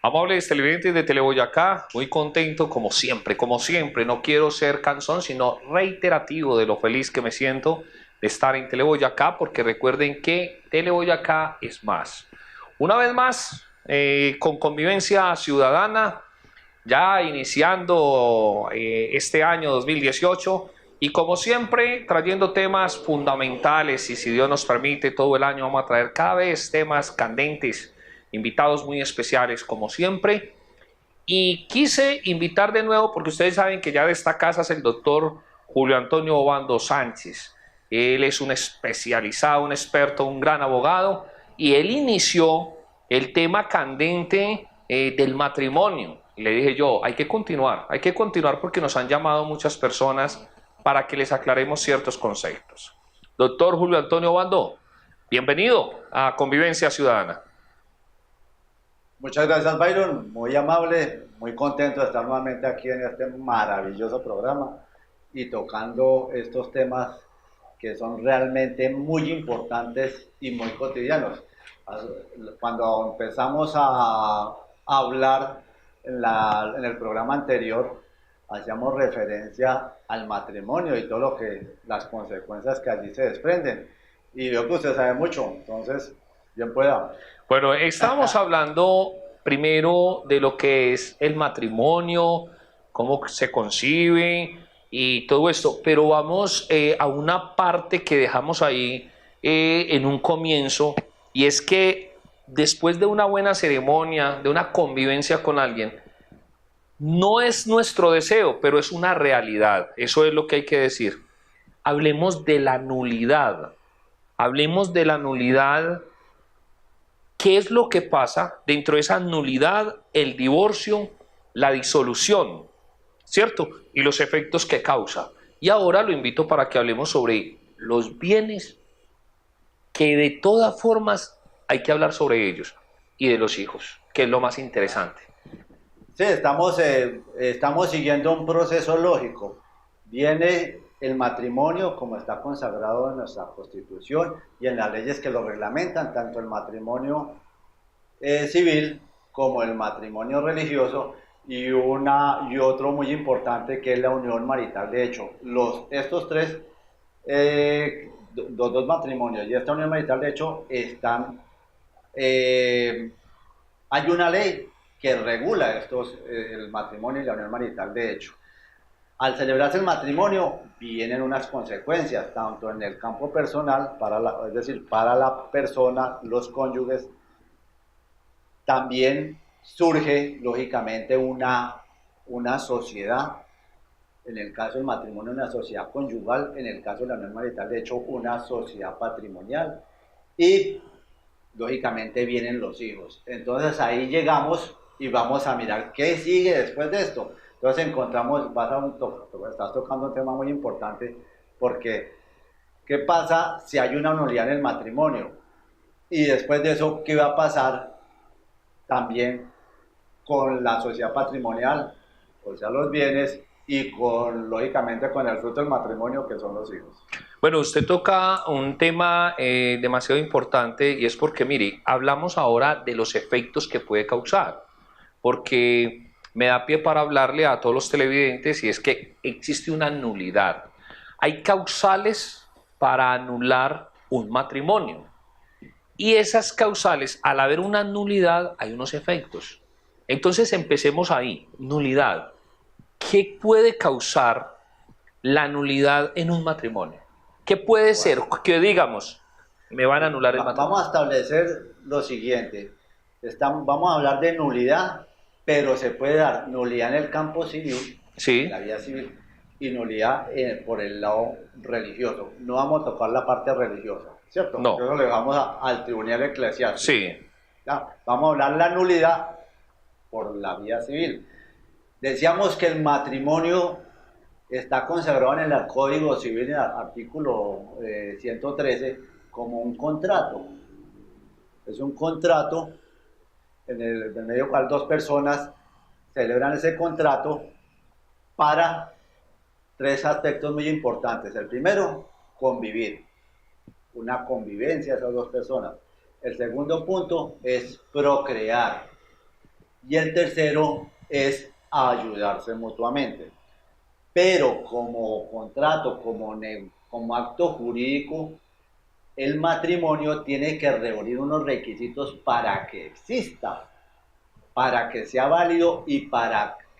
Amables televidentes de Teleboyacá, muy contento como siempre, no quiero ser cansón, sino reiterativo de lo feliz que me siento de estar en Teleboyacá, porque recuerden que Teleboyacá es más. Una vez más, con Convivencia Ciudadana, ya iniciando este año 2018, y como siempre, trayendo temas fundamentales, y si Dios nos permite, todo el año vamos a traer cada vez temas candentes, invitados muy especiales como siempre. Y quise invitar de nuevo, porque ustedes saben que ya de esta casa es el doctor Julio Antonio Obando Sánchez. Él es un especializado, un experto, un gran abogado, y él inició el tema candente del matrimonio. Y le dije yo, hay que continuar porque nos han llamado muchas personas para que les aclaremos ciertos conceptos. Doctor Julio Antonio Obando, bienvenido a Convivencia Ciudadana. Muchas gracias, Byron. Muy amable, muy contento de estar nuevamente aquí en este maravilloso programa y tocando estos temas que son realmente muy importantes y muy cotidianos. Cuando empezamos a hablar en el programa anterior, hacíamos referencia al matrimonio y todo lo que las consecuencias que allí se desprenden. Y veo que usted sabe mucho, entonces, bien pueda. Bueno, estábamos hablando primero de lo que es el matrimonio, cómo se concibe y todo esto, pero vamos a una parte que dejamos ahí en un comienzo, y es que después de una buena ceremonia, de una convivencia con alguien, no es nuestro deseo, pero es una realidad. Eso es lo que hay que decir. Hablemos de la nulidad. Hablemos de la nulidad. ¿Qué es lo que pasa dentro de esa nulidad? El divorcio, la disolución, ¿cierto? Y los efectos que causa. Y ahora lo invito para que hablemos sobre los bienes, que de todas formas hay que hablar sobre ellos, y de los hijos, que es lo más interesante. Sí, estamos siguiendo un proceso lógico. Viene el matrimonio como está consagrado en nuestra Constitución y en las leyes que lo reglamentan, tanto el matrimonio civil como el matrimonio religioso y otro muy importante que es la unión marital. De hecho, estos tres, los dos matrimonios y esta unión marital, de hecho, eh, hay una ley que regula el matrimonio y la unión marital. De hecho, al celebrarse el matrimonio vienen unas consecuencias, tanto en el campo personal, es decir, para la persona, los cónyuges. También surge, lógicamente, una sociedad, en el caso del matrimonio, una sociedad conyugal, en el caso de la unión marital, de hecho, una sociedad patrimonial. Y lógicamente vienen los hijos. Entonces ahí llegamos y vamos a mirar qué sigue después de esto. Entonces encontramos, estás tocando un tema muy importante, porque ¿qué pasa si hay una nulidad en el matrimonio? Y después de eso, ¿qué va a pasar también con la sociedad patrimonial, o sea, los bienes, y lógicamente, con el fruto del matrimonio, que son los hijos? Bueno, usted toca un tema demasiado importante, y es porque, mire, hablamos ahora de los efectos que puede causar, porque me da pie para hablarle a todos los televidentes, y es que existe una nulidad. Hay causales para anular un matrimonio, y esas causales, al haber una nulidad, hay unos efectos. Entonces empecemos ahí, nulidad. ¿Qué puede causar la nulidad en un matrimonio? ¿Qué puede ser? Bueno, Que digamos, me van a anular el vamos matrimonio. a establecer lo siguiente. Vamos a hablar de nulidad, pero se puede dar nulidad en el campo civil, en Sí, la vida civil, y nulidad por el lado religioso. No vamos a tocar la parte religiosa, ¿cierto? no, Eso lo dejamos al tribunal eclesiástico. sí. ¿Ya? Vamos a hablar la nulidad por la vía civil. Decíamos que el matrimonio está consagrado en el Código Civil, en el artículo 113, como un contrato. Es un contrato en medio del cual dos personas celebran ese contrato para tres aspectos muy importantes. El primero, convivir, una convivencia de esas dos personas. El segundo punto es procrear. y el tercero es ayudarse mutuamente. Pero como contrato, como acto jurídico, el matrimonio tiene que reunir unos requisitos para que exista, para que sea válido y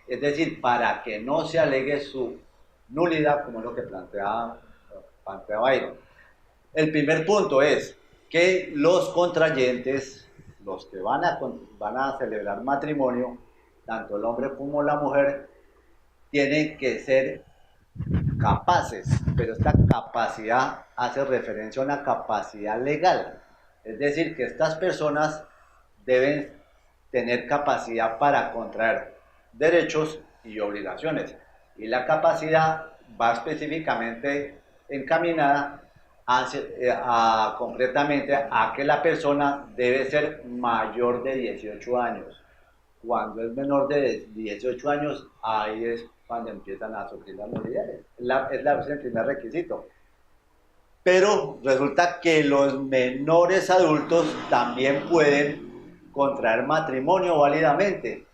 es decir, para que no se alegue su nulidad, como es lo que plantea Byron. El primer punto es que los contrayentes, los que van a celebrar matrimonio, tanto el hombre como la mujer, tienen que ser capaces, pero esta capacidad hace referencia a una capacidad legal. Es decir, que estas personas deben tener capacidad para contraer derechos y obligaciones. Y la capacidad va específicamente encaminada concretamente a que la persona debe ser mayor de 18 años. Cuando es menor de 18 años, ahí es cuando empiezan a surgir las nulidades. Es el primer requisito. Pero resulta que los menores adultos también pueden contraer matrimonio válidamente,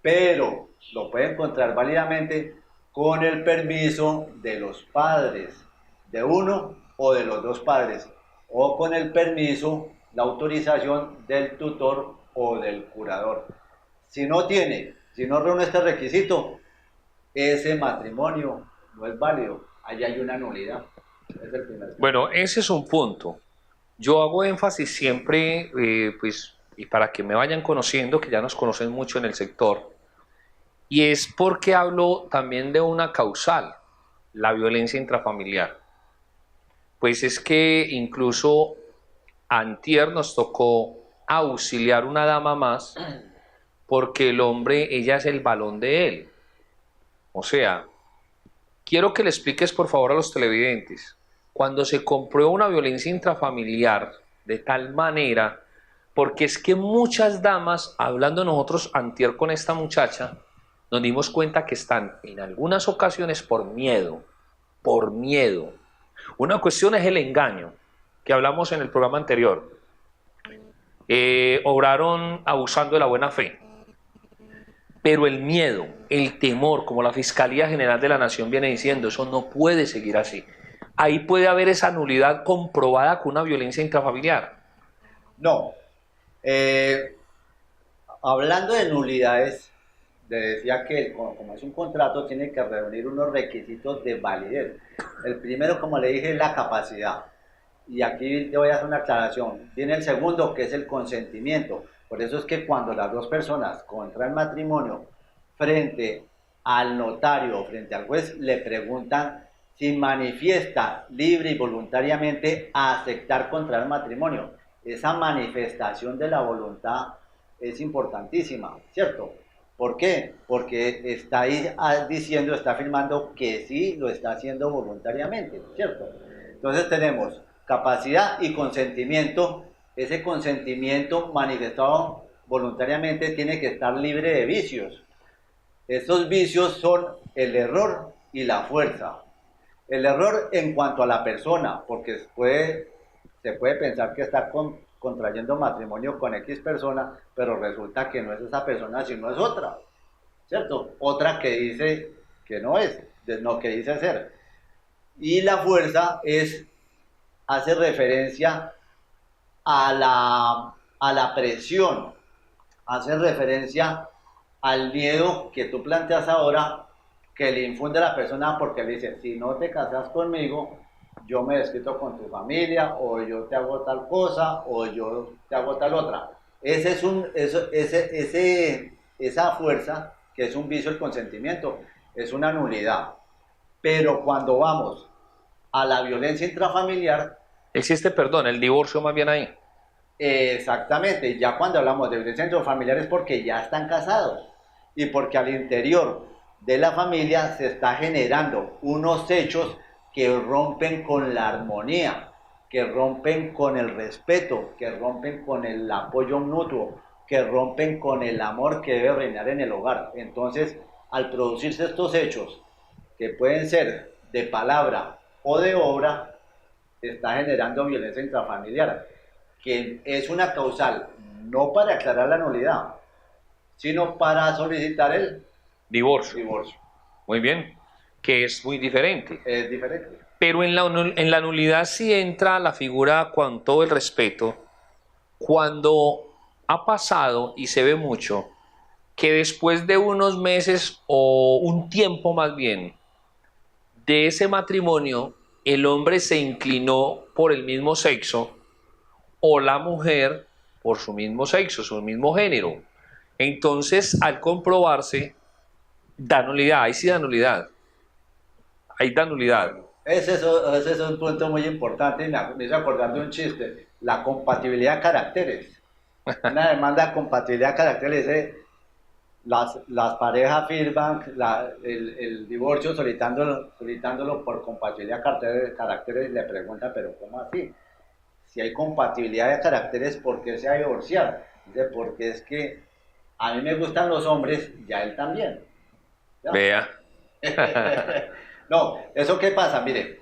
pero lo pueden contraer válidamente con el permiso de los padres, de uno o de los dos padres, o con el permiso, la autorización del tutor o del curador. Si no reúne este requisito, ese matrimonio no es válido, ahí hay una nulidad. Es el primer punto. Bueno, ese es un punto. Yo hago énfasis siempre, pues, y para que me vayan conociendo, que ya nos conocen mucho en el sector, y es porque hablo también de una causal, la violencia intrafamiliar. Pues es que incluso antier nos tocó auxiliar una dama más porque el hombre, ella es el balón de él. O sea, quiero que le expliques por favor a los televidentes, cuando se comprueba una violencia intrafamiliar de tal manera, porque es que muchas damas, hablando nosotros antier con esta muchacha, nos dimos cuenta que están en algunas ocasiones por miedo, por miedo. Una cuestión es el engaño, que hablamos en el programa anterior. Obraron abusando de la buena fe. Pero el miedo, el temor, como la Fiscalía General de la Nación viene diciendo, eso no puede seguir así. Ahí puede haber esa nulidad comprobada con una violencia intrafamiliar. No. Hablando de nulidades, le decía que como es un contrato, tiene que reunir unos requisitos de validez. El primero, como le dije, es la capacidad. Y aquí te voy a hacer una aclaración. Viene el segundo, que es el consentimiento. Por eso es que cuando las dos personas contraen matrimonio frente al notario o frente al juez, le preguntan si manifiesta libre y voluntariamente a aceptar contraer matrimonio. Esa manifestación de la voluntad es importantísima, ¿cierto? ¿Por qué? Porque está ahí diciendo, está afirmando que sí lo está haciendo voluntariamente, ¿cierto? Entonces tenemos capacidad y consentimiento. Ese consentimiento manifestado voluntariamente tiene que estar libre de vicios. Estos vicios son el error y la fuerza. El error en cuanto a la persona, porque se puede pensar que está contrayendo matrimonio con X persona, pero resulta que no es esa persona, sino es otra, ¿cierto? Otra que dice que no es, no que dice ser. Y la fuerza hace referencia a la presión, hace referencia al miedo que tú planteas ahora, que le infunde a la persona porque le dice, si no te casas conmigo, yo me desquito con tu familia, o yo te hago tal cosa, o yo te hago tal otra. Esa fuerza, que es un vicio el consentimiento, es una nulidad. Pero cuando vamos a la violencia intrafamiliar, Existe, perdón, el divorcio más bien ahí. exactamente, ya cuando hablamos de violencia intrafamiliar es porque ya están casados y porque al interior de la familia se está generando unos hechos que rompen con la armonía, que rompen con el respeto, que rompen con el apoyo mutuo, que rompen con el amor que debe reinar en el hogar. Entonces, al producirse estos hechos, que pueden ser de palabra o de obra, está generando violencia intrafamiliar, que es una causal no para aclarar la nulidad, sino para solicitar el Divorcio. divorcio. Muy bien. Que es muy diferente. Es diferente. Pero en la nulidad sí entra la figura, con todo el respeto, cuando ha pasado, y se ve mucho, que después de unos meses o un tiempo más bien de ese matrimonio, el hombre se inclinó por el mismo sexo o la mujer por su mismo sexo, su mismo género. Entonces, al comprobarse, da nulidad, ahí sí da nulidad, ahí da nulidad. Ese es un punto muy importante y me hizo acordar de un chiste, la compatibilidad de caracteres. Una demanda de compatibilidad de caracteres dice, las parejas firman el divorcio solicitándolo por compatibilidad de caracteres y le preguntan, pero ¿cómo así? Si hay compatibilidad de caracteres, ¿por qué se va a divorciar? Dice, porque es que a mí me gustan los hombres y a él también. ¿Ya? Vea. No, ¿eso qué pasa? Mire,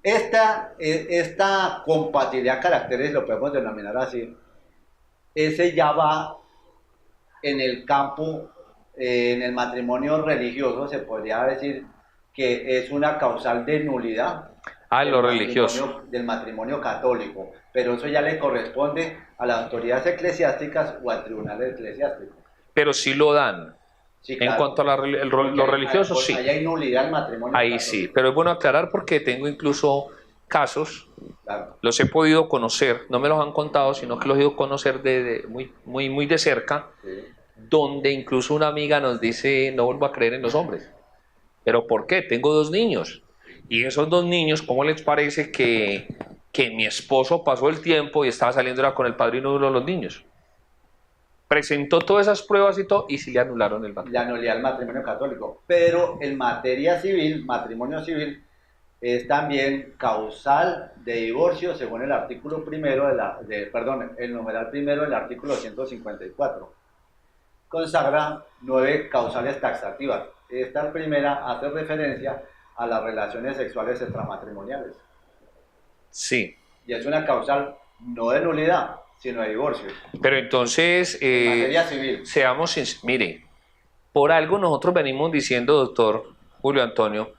esta compatibilidad de caracteres, lo podemos denominar así, ese ya va en el campo, en el matrimonio religioso, se podría decir que es una causal de nulidad Lo religioso. del matrimonio católico, pero eso ya le corresponde a las autoridades eclesiásticas o al tribunal eclesiástico. Pero sí lo dan. Sí, En claro. cuanto a lo religioso, sí. Ahí hay nulidad del matrimonio Ahí católico. sí, pero es bueno aclarar porque tengo incluso casos, Claro. los he podido conocer, no me los han contado, sino que los he ido a conocer muy de cerca, Sí. donde incluso una amiga nos dice, no vuelvo a creer en los hombres. ¿Pero por qué? Tengo 2 niños. Y esos 2 niños, ¿cómo les parece que mi esposo pasó el tiempo y estaba saliendo era con el padrino de uno de los niños? Presentó todas esas pruebas y todo, y sí le anularon el matrimonio. La nulidad del matrimonio católico. Pero en materia civil, matrimonio civil, es también causal de divorcio según el artículo primero el numeral primero del artículo 154. Consagra 9 causales taxativas. Esta primera hace referencia a las relaciones sexuales extramatrimoniales. Sí. Y es una causal no de nulidad, sino de divorcio. Pero entonces, En materia civil. mire, por algo nosotros venimos diciendo, doctor Julio Antonio,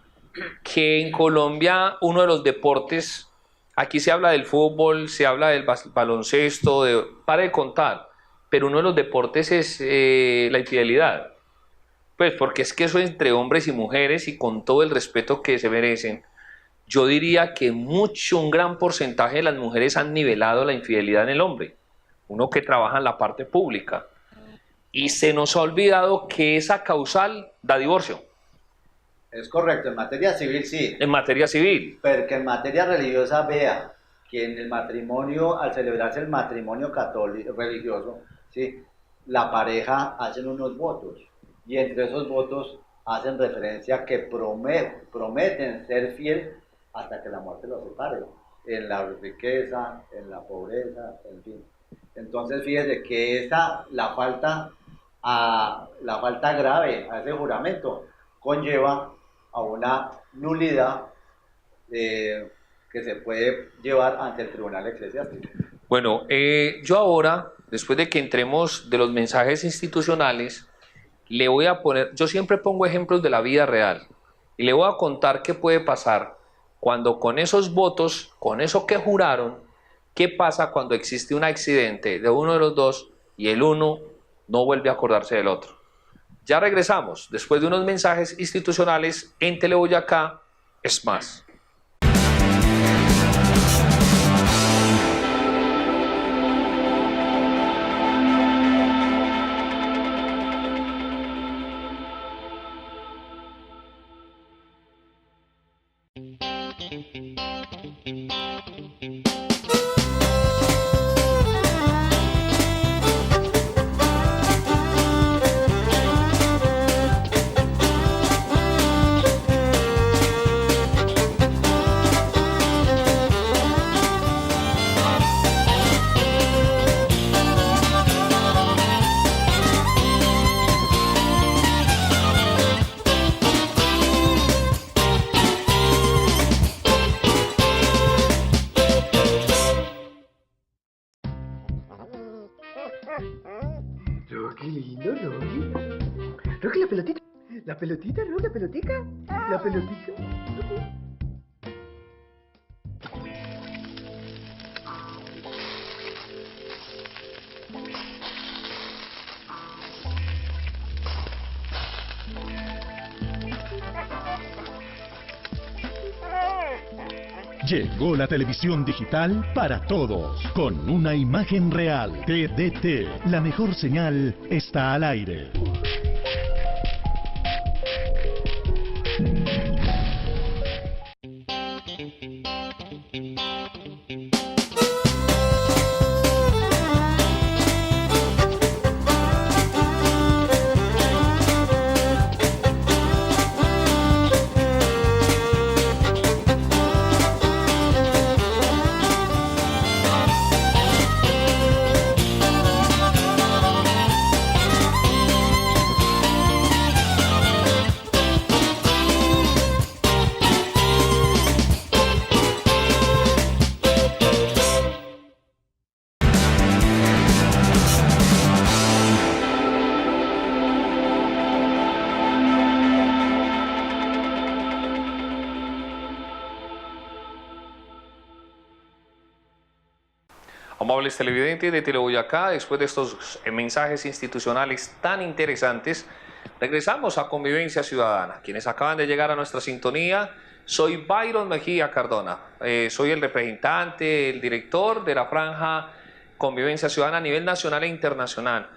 que en Colombia uno de los deportes, aquí se habla del fútbol, se habla del baloncesto, para de contar, pero uno de los deportes es la infidelidad. Pues porque es que eso entre hombres y mujeres, y con todo el respeto que se merecen, yo diría que un gran porcentaje de las mujeres han nivelado la infidelidad en el hombre, uno que trabaja en la parte pública, y se nos ha olvidado que esa causal da divorcio. Es correcto, en materia civil sí. En materia civil. Pero que en materia religiosa vea que en el matrimonio, al celebrarse el matrimonio católico religioso, ¿sí? La pareja hacen unos votos y entre esos votos hacen referencia a que prometen ser fiel hasta que la muerte los separe, en la riqueza, en la pobreza, en fin. Entonces fíjese que la falta grave a ese juramento conlleva a una nulidad que se puede llevar ante el tribunal eclesiástico. Bueno, yo ahora, después de que entremos de los mensajes institucionales, le voy a poner, yo siempre pongo ejemplos de la vida real, y le voy a contar qué puede pasar cuando con esos votos, con eso que juraron, qué pasa cuando existe un accidente de uno de los dos y el uno no vuelve a acordarse del otro. Ya regresamos, después de unos mensajes institucionales en Teleboyacá, es más. Oh, qué lindo, Rocky. Rocky, la pelotita. La pelotita, Rocky, la pelotica. La pelotita. Llegó la televisión digital para todos, con una imagen real. TDT, la mejor señal está al aire. Amables televidentes de Teleboyacá, después de estos mensajes institucionales tan interesantes, regresamos a Convivencia Ciudadana. Quienes acaban de llegar a nuestra sintonía, soy Byron Mejía Cardona, soy el representante, el director de la franja Convivencia Ciudadana a nivel nacional e internacional.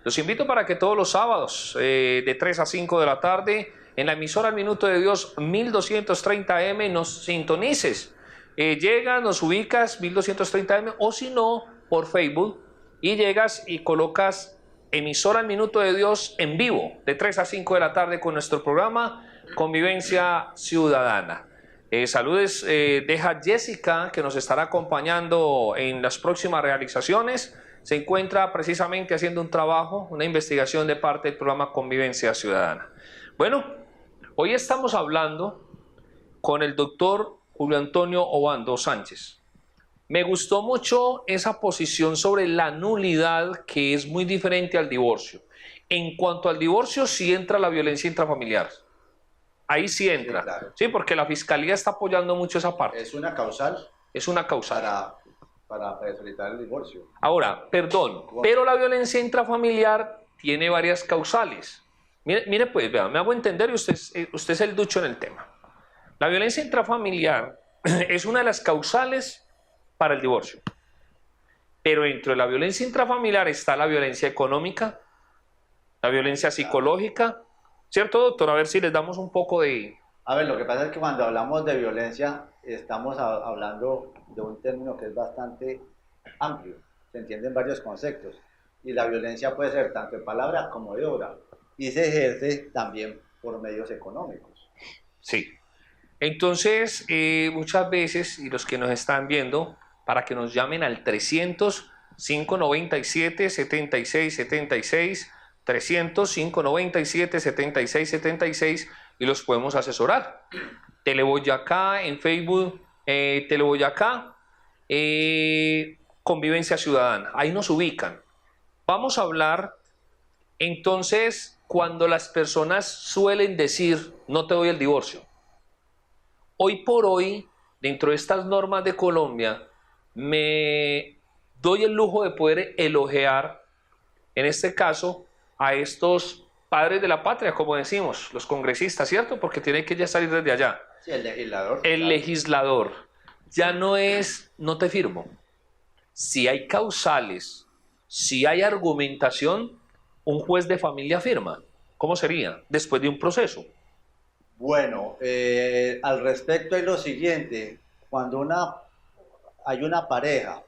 Los invito para que todos los sábados de 3 a 5 de la tarde en la emisora El Minuto de Dios 1230M nos sintonices. Llegas, nos ubicas 1230M o si no por Facebook y llegas y colocas emisora El Minuto de Dios en vivo de 3 a 5 de la tarde con nuestro programa Convivencia Ciudadana. Saludes, deja Jessica que nos estará acompañando en las próximas realizaciones. Se encuentra precisamente haciendo un trabajo, una investigación de parte del programa Convivencia Ciudadana. Bueno, hoy estamos hablando con el doctor Julio Antonio Obando Sánchez. Me gustó mucho esa posición sobre la nulidad, que es muy diferente al divorcio. En cuanto al divorcio, sí entra la violencia intrafamiliar. Ahí sí entra. Sí, claro. Sí, porque la Fiscalía está apoyando mucho esa parte. Es una causal. Es una causal. Para solicitar el divorcio. Ahora, perdón, pero la violencia intrafamiliar tiene varias causales. Mire pues, vea, me hago entender y usted es el ducho en el tema. La violencia intrafamiliar es una de las causales para el divorcio. Pero dentro de la violencia intrafamiliar está la violencia económica, la violencia psicológica. ¿Cierto, doctor? A ver si les damos un poco de... A ver, lo que pasa es que cuando hablamos de violencia estamos hablando de un término que es bastante amplio. Se entienden varios conceptos. Y la violencia puede ser tanto de palabra como de obra. Y se ejerce también por medios económicos. Sí. Entonces, muchas veces, y los que nos están viendo, para que nos llamen al 300-597-7676, 300-597-7676 y los podemos asesorar. Teleboyacá en Facebook, Teleboyacá, Convivencia Ciudadana, ahí nos ubican. Vamos a hablar, entonces, cuando las personas suelen decir, no te doy el divorcio. Hoy por hoy, dentro de estas normas de Colombia, me doy el lujo de poder elogiar, en este caso, a estos padres de la patria, como decimos, los congresistas, ¿cierto? Porque tienen que ya salir desde allá. Sí, el legislador. El claro. Legislador. Ya no es, no te firmo. Si hay causales, si hay argumentación, un juez de familia firma. ¿Cómo sería? Después de un proceso. Bueno, al respecto hay lo siguiente. Cuando hay una pareja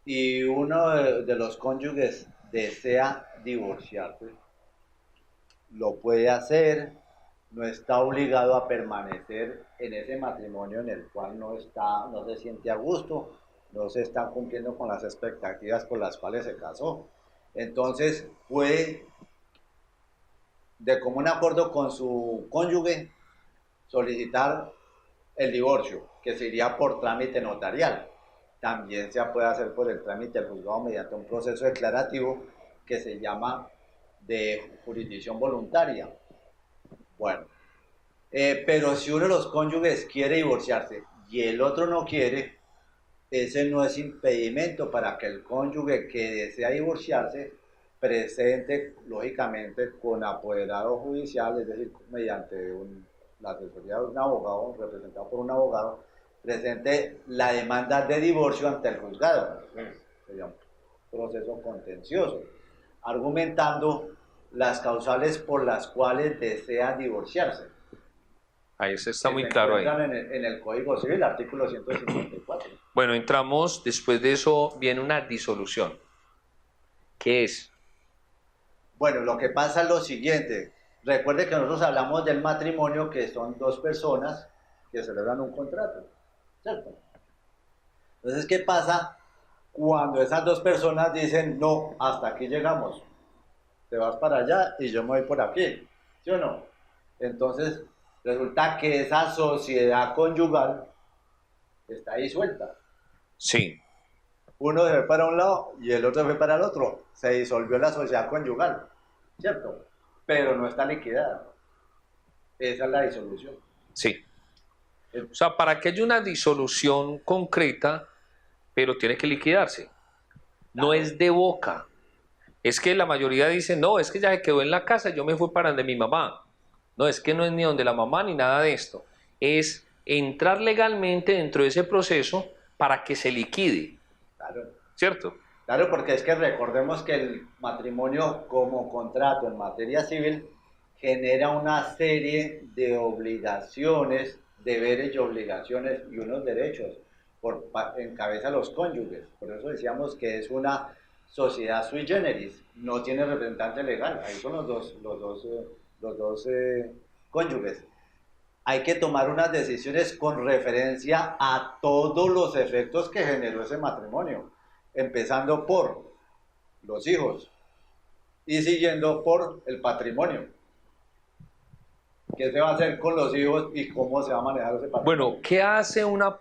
y uno de los cónyuges desea divorciarse, lo puede hacer, no está obligado a permanecer en ese matrimonio en el cual no se siente a gusto, no se está cumpliendo con las expectativas por las cuales se casó. Entonces puede, de común acuerdo con su cónyuge, solicitar el divorcio, que se iría por trámite notarial. También se puede hacer por el trámite del juzgado mediante un proceso declarativo que se llama de jurisdicción voluntaria. Bueno, pero si uno de los cónyuges quiere divorciarse y el otro no quiere, ese no es impedimento para que el cónyuge que desea divorciarse presente, lógicamente, con apoderado judicial, es decir, mediante la asesoría de un abogado, representado por un abogado, presente la demanda de divorcio ante el juzgado. Sería un proceso contencioso, argumentando las causales por las cuales desea divorciarse. Ahí se está Que muy se claro ahí. encuentran en el Código Civil, artículo 154. Bueno, entramos, después de eso viene una disolución. ¿Qué es? Bueno, lo que pasa es lo siguiente. Recuerde que nosotros hablamos del matrimonio, que son dos personas que celebran un contrato, ¿cierto? Entonces, ¿qué pasa cuando esas dos personas dicen, no, hasta aquí llegamos? Te vas para allá y yo me voy por aquí, ¿sí o no? Entonces, resulta que esa sociedad conyugal está disuelta. Sí. Uno se fue para un lado y el otro se fue para el otro. Se disolvió la sociedad conyugal, ¿cierto? Pero no está liquidada. Esa es la disolución. Sí. O sea, para que haya una disolución concreta, pero tiene que liquidarse. No Claro. es de boca. Es que la mayoría dice, no, es que ya se quedó en la casa, yo me fui para donde mi mamá. No, es que no es ni donde la mamá ni nada de esto. Es entrar legalmente dentro de ese proceso para que se liquide. Claro. ¿Cierto? Claro, porque es que recordemos que el matrimonio como contrato en materia civil genera una serie de obligaciones, deberes y obligaciones y unos derechos en cabeza de los cónyuges. Por eso decíamos que es una sociedad sui generis, no tiene representante legal. Ahí son los dos cónyuges. Hay que tomar unas decisiones con referencia a todos los efectos que generó ese matrimonio, empezando por los hijos y siguiendo por el patrimonio. ¿Qué se va a hacer con los hijos y cómo se va a manejar ese patrimonio? Bueno, ¿qué hace una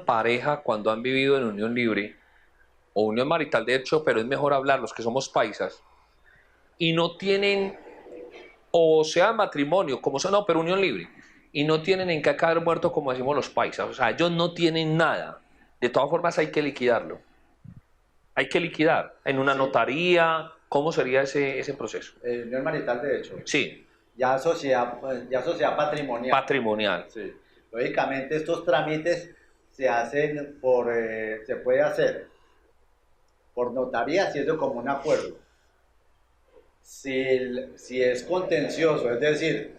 pareja cuando han vivido en unión libre o unión marital de hecho, pero es mejor hablar los que somos paisas y no tienen, o sea matrimonio, como sea, no, pero unión libre, y no tienen en qué caer muerto como decimos los paisas? O sea, ellos no tienen nada. De todas formas hay que liquidarlo. Hay que liquidar en una Sí. notaría. ¿Cómo sería ese proceso? Unión marital de hecho. Sí, Ya sociedad patrimonial. patrimonial. Sí. Lógicamente estos trámites se hacen se puede hacer por notaría si es de común acuerdo. Si es contencioso, es decir,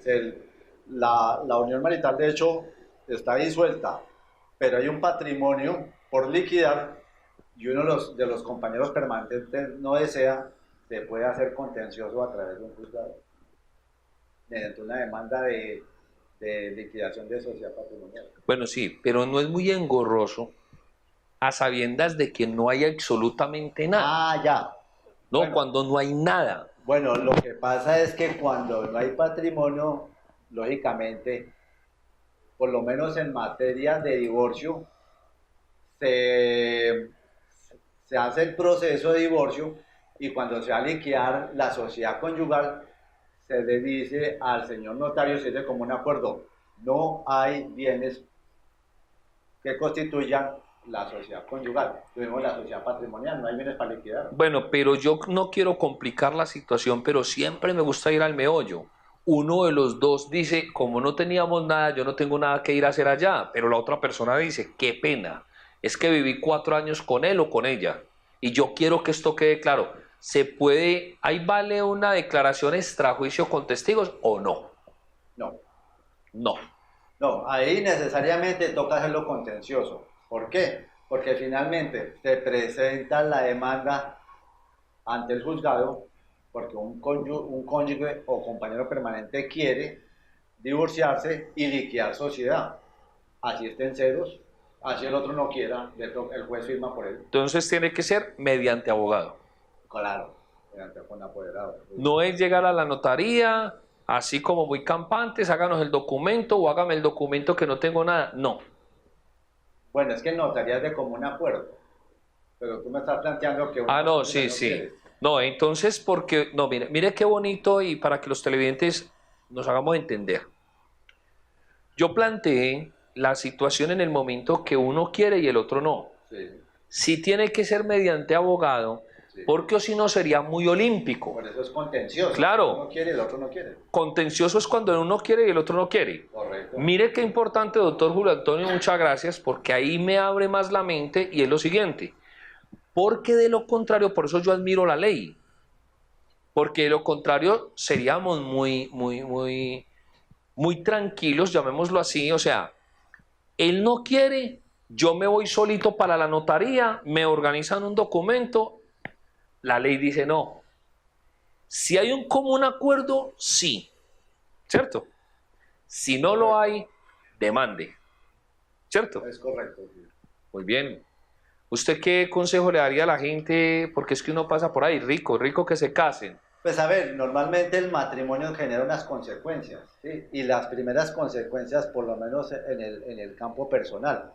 la unión marital de hecho está disuelta, pero hay un patrimonio por liquidar y uno de los compañeros permanentes no desea, se puede hacer contencioso a través de un juzgado, mediante una demanda de liquidación de sociedad patrimonial. Bueno, sí, pero no es muy engorroso a sabiendas de que no hay absolutamente nada. Ah, ya. No, Bueno. cuando no hay nada. Bueno, lo que pasa es que cuando no hay patrimonio, lógicamente, por lo menos en materia de divorcio, se hace el proceso de divorcio y cuando se va a liquidar la sociedad conyugal, se le dice al señor notario, si es de común acuerdo, no hay bienes que constituyan la sociedad conyugal. Tuvimos la sociedad patrimonial, no hay bienes para liquidar. Bueno, pero yo no quiero complicar la situación, pero siempre me gusta ir al meollo. Uno de los dos dice, como no teníamos nada, yo no tengo nada que ir a hacer allá, pero la otra persona dice, qué pena, es que viví 4 años con él o con ella, y yo quiero que esto quede claro. ¿Se puede, ahí vale una declaración extrajuicio con testigos o no? No. No. No, ahí necesariamente toca hacerlo contencioso. ¿Por qué? Porque finalmente se presenta la demanda ante el juzgado porque un cónyuge o compañero permanente quiere divorciarse y liquidar sociedad. Así estén ceros, así el otro no quiera, el juez firma por él. Entonces tiene que ser mediante abogado. Claro, con apoderado. No es llegar a la notaría, así como muy campantes, háganos el documento o hágame el documento que no tengo nada. No. Bueno, es que notaría es de común acuerdo, pero tú me estás planteando que... No, sí, sí. No, entonces, porque, no, mire, mire qué bonito y para que los televidentes nos hagamos entender. Yo planteé la situación en el momento que uno quiere y el otro no. Sí, Si tiene que ser mediante abogado, sí. porque o si no sería muy olímpico. Por eso es contencioso. Claro. Uno quiere y el otro no quiere. Contencioso es cuando uno quiere y el otro no quiere. Correcto. Mire qué importante, doctor Julio Antonio, muchas gracias, porque ahí me abre más la mente y es lo siguiente. Porque de lo contrario, por eso yo admiro la ley. Porque de lo contrario seríamos muy tranquilos, llamémoslo así. O sea, él no quiere, yo me voy solito para la notaría, me organizan un documento, la ley dice no. Si hay un común acuerdo, sí, ¿cierto? Si no lo hay, demande, ¿cierto? Es correcto. Sí. Muy bien. ¿Usted qué consejo le daría a la gente? Porque es que uno pasa por ahí, rico que se casen. Pues a ver, normalmente el matrimonio genera unas consecuencias, ¿sí? Y las primeras consecuencias, por lo menos en el campo personal.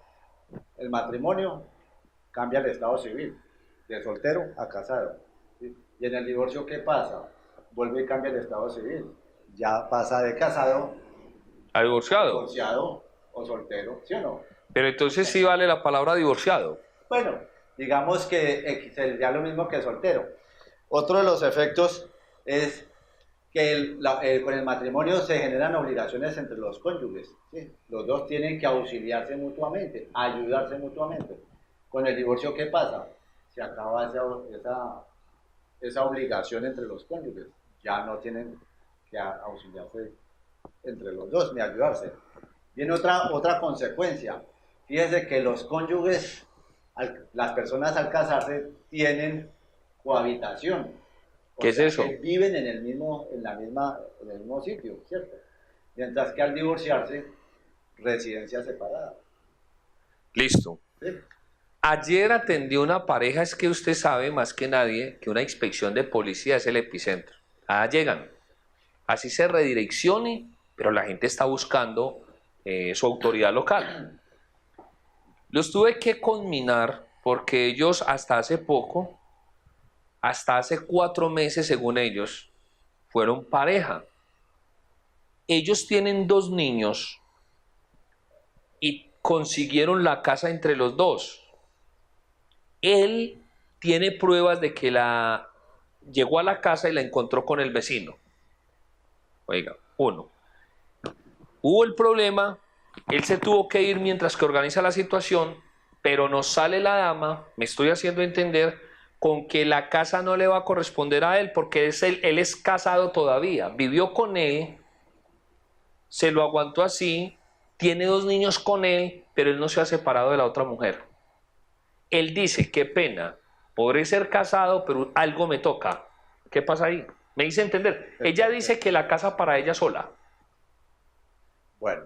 El matrimonio cambia el estado civil, de soltero a casado, ¿sí? Y en el divorcio, ¿qué pasa? Vuelve y cambia el estado civil. Ya pasa de casado, ¿Ha divorciado? divorciado o soltero, ¿sí o no? Pero entonces sí vale la palabra divorciado. Bueno, digamos que sería lo mismo que soltero. Otro de los efectos es que con el matrimonio se generan obligaciones entre los cónyuges, ¿sí? Los dos tienen que auxiliarse mutuamente, ayudarse mutuamente. Con el divorcio, ¿qué pasa? Se acaba esa obligación entre los cónyuges. Ya no tienen que auxiliarse entre los dos ni ayudarse. Viene otra consecuencia. Fíjense que los cónyuges, las personas al casarse, tienen cohabitación. ¿Qué es eso? Que viven en el mismo sitio, ¿cierto? Mientras que al divorciarse, residencia separada. Listo. ¿Sí? Ayer atendí una pareja, es que usted sabe más que nadie que una inspección de policía es el epicentro. Allá llegan. Así se redireccione, pero la gente está buscando su autoridad local. Los tuve que conminar porque ellos hasta hace poco, hasta hace 4 meses según ellos, fueron pareja. Ellos tienen 2 niños y consiguieron la casa entre los dos. Él tiene pruebas de que llegó a la casa y la encontró con el vecino. Oiga, uno. Hubo el problema, él se tuvo que ir mientras que organiza la situación, pero nos sale la dama, me estoy haciendo entender, con que la casa no le va a corresponder a él porque él es casado todavía, vivió con él, se lo aguantó así, tiene 2 niños con él, pero él no se ha separado de la otra mujer. Él dice, qué pena, podré ser casado, pero algo me toca. ¿Qué pasa ahí? Me hice entender. Ella dice que la casa para ella sola. Bueno,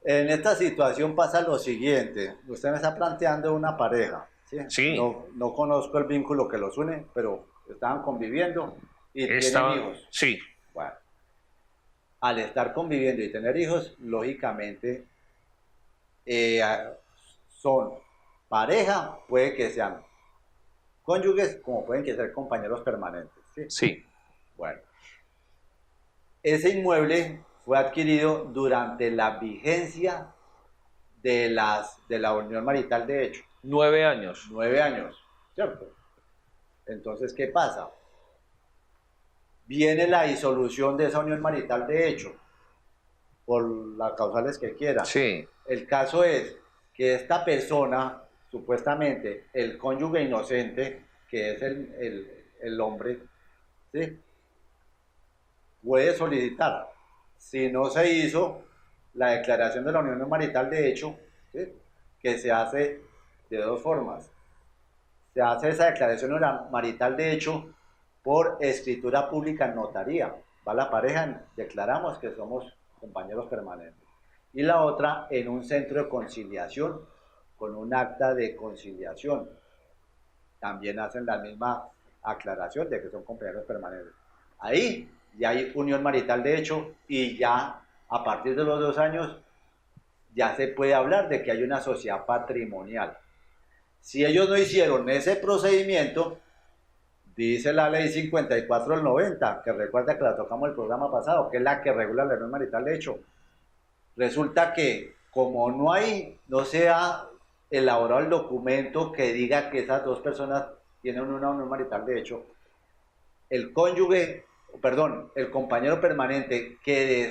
en esta situación pasa lo siguiente. Usted me está planteando una pareja, ¿sí? Sí. No conozco el vínculo que los une, pero estaban conviviendo y tienen hijos. Sí. Bueno, al estar conviviendo y tener hijos, lógicamente son pareja, puede que sean cónyuges, como pueden que ser compañeros permanentes. ¿Sí? Sí. Bueno, ese inmueble fue adquirido durante la vigencia de la unión marital de hecho. 9 años. 9 años, ¿cierto? Entonces, ¿qué pasa? Viene la disolución de esa unión marital de hecho, por las causales que quiera. Sí. El caso es que esta persona, supuestamente el cónyuge inocente, que es el hombre, ¿sí? Puede solicitar, si no se hizo la declaración de la unión marital de hecho, ¿sí? Que se hace de 2 formas. Se hace esa declaración marital de hecho por escritura pública en notaría. Va la pareja, declaramos que somos compañeros permanentes. Y la otra en un centro de conciliación, con un acta de conciliación. También hacen la misma aclaración de que son compañeros permanentes. Ahí ya hay unión marital de hecho y ya a partir de los 2 años ya se puede hablar de que hay una sociedad patrimonial. Si ellos no hicieron ese procedimiento, Dice la ley 54 del 90, que recuerda que la tocamos el programa pasado, que es la que regula la unión marital de hecho. Resulta que como no se ha elaborado el documento que diga que esas dos personas tienen una unión marital de hecho, el cónyuge, perdón, el compañero permanente que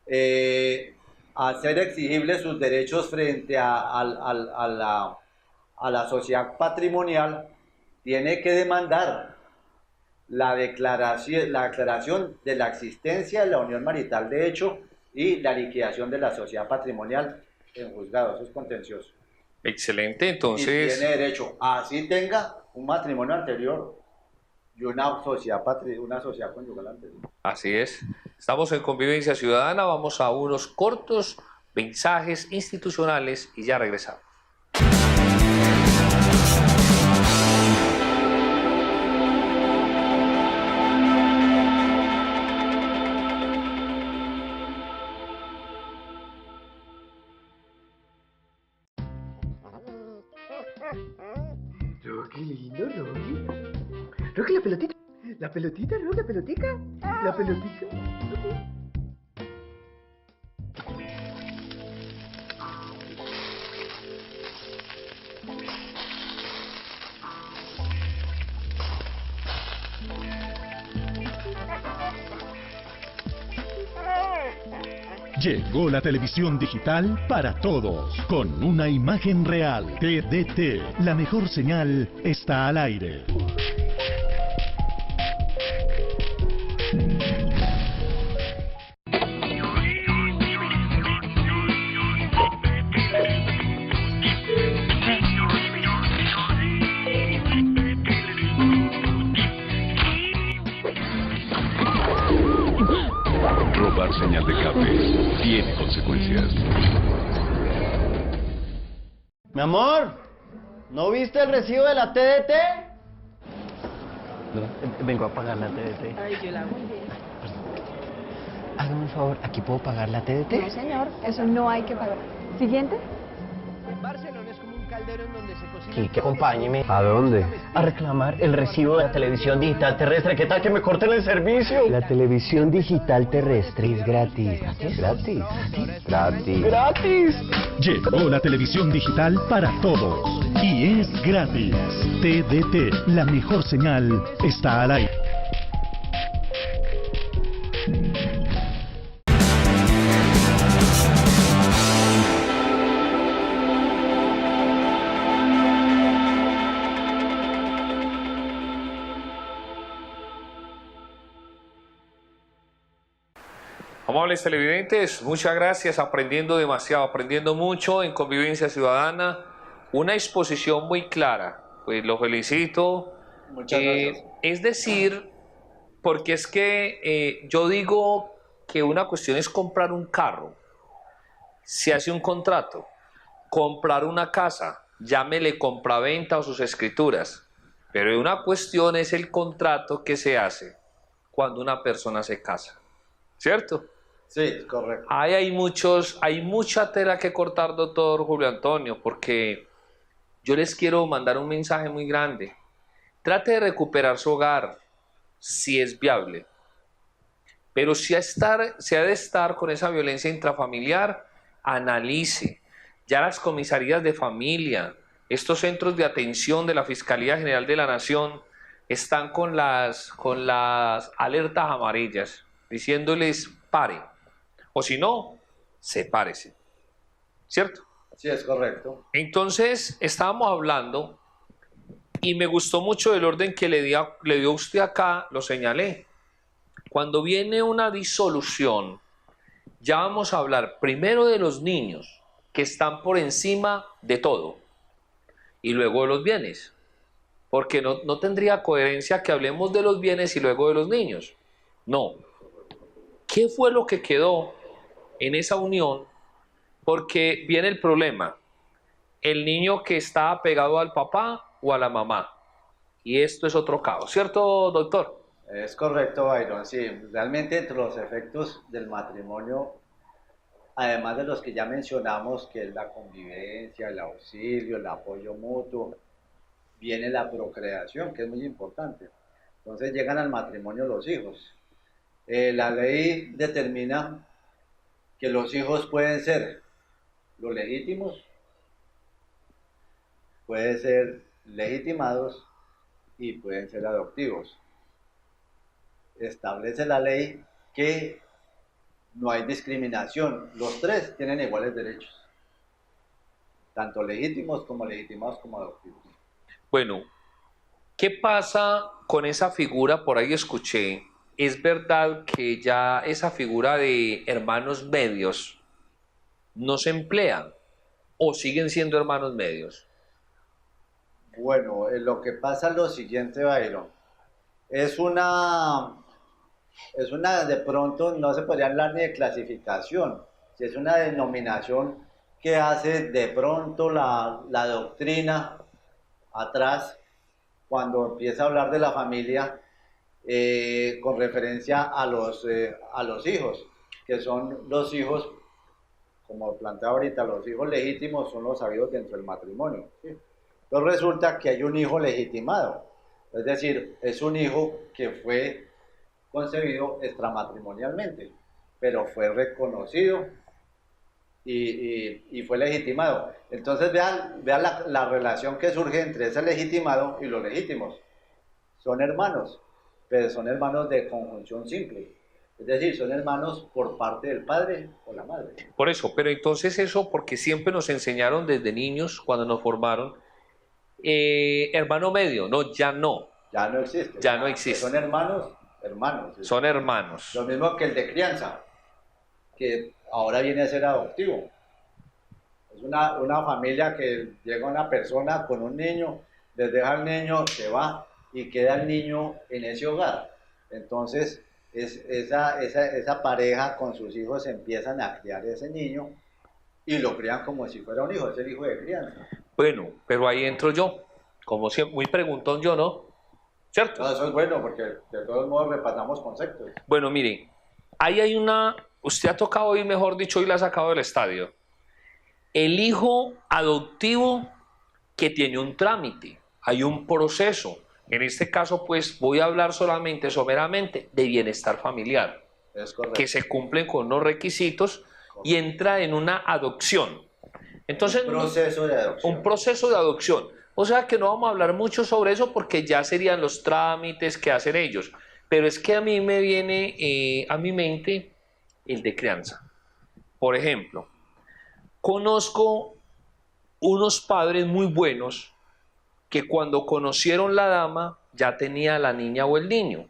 desee hacer exigibles sus derechos frente a la sociedad patrimonial, tiene que demandar la declaración de la existencia de la unión marital de hecho y la liquidación de la sociedad patrimonial en juzgado. Eso es contencioso. Excelente, Y entonces... tiene derecho, así tenga un matrimonio anterior y una sociedad conyugal anterior. Así es. Estamos en Convivencia Ciudadana, vamos a unos cortos mensajes institucionales y ya regresamos. Rocky, lindo, Rocky. Rocky, la pelotita. La pelotita, Rocky, la pelotica. La pelotita. Rocky. Llegó la televisión digital para todos, con una imagen real. TDT, la mejor señal está al aire. Robar señal de cable tiene consecuencias. Mi amor, ¿no viste el recibo de la TDT? No. Vengo a pagar la TDT. Ay, yo la hago. Hágame un favor, ¿aquí puedo pagar la TDT? No, señor, eso no hay que pagar. Siguiente. Barcelona es como un caldero en donde se cocina. Quique, acompáñeme. ¿A dónde? A reclamar el recibo de la televisión digital terrestre. ¿Qué tal que me corten el servicio? La televisión digital terrestre es gratis. ¿Gratis? Gratis. ¡Gratis! Llegó la televisión digital para todos y es gratis. TDT, la mejor señal está al aire. Amables televidentes, muchas gracias, aprendiendo demasiado, aprendiendo mucho en Convivencia Ciudadana, una exposición muy clara, pues lo felicito. Muchas gracias. Es decir, porque es que yo digo que una cuestión es comprar un carro, se hace un contrato, comprar una casa, llámele compraventa o sus escrituras, pero una cuestión es el contrato que se hace cuando una persona se casa, ¿cierto? Sí, correcto. Hay mucha tela que cortar, doctor Julio Antonio, porque yo les quiero mandar un mensaje muy grande. Trate de recuperar su hogar, si es viable. Pero si ha de estar con esa violencia intrafamiliar, analice. Ya las comisarías de familia, estos centros de atención de la Fiscalía General de la Nación, están con las alertas amarillas, diciéndoles pare. O si no, sepárese. ¿Cierto? Sí, es correcto. Entonces, estábamos hablando y me gustó mucho el orden que le dio usted acá, lo señalé. Cuando viene una disolución, ya vamos a hablar primero de los niños, que están por encima de todo, y luego de los bienes. Porque no tendría coherencia que hablemos de los bienes y luego de los niños. No. ¿Qué fue lo que quedó en esa unión? Porque viene el problema. El niño que está apegado al papá o a la mamá. Y esto es otro caos, ¿cierto, doctor? Es correcto, Byron. Sí, realmente entre los efectos del matrimonio, además de los que ya mencionamos, que es la convivencia, el auxilio, el apoyo mutuo, viene la procreación, que es muy importante. Entonces llegan al matrimonio los hijos. La ley determina que los hijos pueden ser los legítimos, pueden ser legitimados y pueden ser adoptivos. Establece la ley que no hay discriminación. Los tres tienen iguales derechos, tanto legítimos como legitimados como adoptivos. Bueno, ¿qué pasa con esa figura? Por ahí escuché, ¿es verdad que ya esa figura de hermanos medios no se emplea o siguen siendo hermanos medios? Bueno, lo que pasa es lo siguiente, Byron. Es una, de pronto, no se podría hablar ni de clasificación, si es una denominación que hace de pronto la doctrina atrás, cuando empieza a hablar de la familia, con referencia a los hijos, que son los hijos, como plantea ahorita, los hijos legítimos son los habidos dentro del matrimonio, ¿sí? Entonces resulta que hay un hijo legitimado, es decir, es un hijo que fue concebido extramatrimonialmente, pero fue reconocido y fue legitimado. Entonces vean la relación que surge entre ese legitimado y los legítimos. Son hermanos, pero son hermanos de conjunción simple. Es decir, son hermanos por parte del padre o la madre. Por eso, pero entonces eso, porque siempre nos enseñaron desde niños, cuando nos formaron, hermano medio, no, ya no. Ya no existe. Ya no existe. Son hermanos. ¿Sí? Son hermanos. Lo mismo que el de crianza, que ahora viene a ser adoptivo. Es una familia que llega una persona con un niño, les deja al niño, se va y queda el niño en ese hogar. Entonces, esa pareja con sus hijos empiezan a criar ese niño y lo crían como si fuera un hijo, es el hijo de crianza. Bueno, pero ahí entro yo, como siempre, muy preguntón yo, ¿no? ¿Cierto? No, eso es bueno porque de todos modos repasamos conceptos. Bueno, mire, ahí hay usted ha tocado hoy, mejor dicho, hoy la ha sacado del estadio. El hijo adoptivo que tiene un trámite, hay un proceso. En este caso, pues, voy a hablar solamente, someramente, de bienestar familiar. Es correcto. Que se cumplen con unos requisitos y entra en una adopción. Entonces, un proceso de adopción. Un proceso de adopción. O sea que no vamos a hablar mucho sobre eso porque ya serían los trámites que hacen ellos. Pero es que a mí me viene a mi mente el de crianza. Por ejemplo, conozco unos padres muy buenos que cuando conocieron la dama ya tenía la niña o el niño,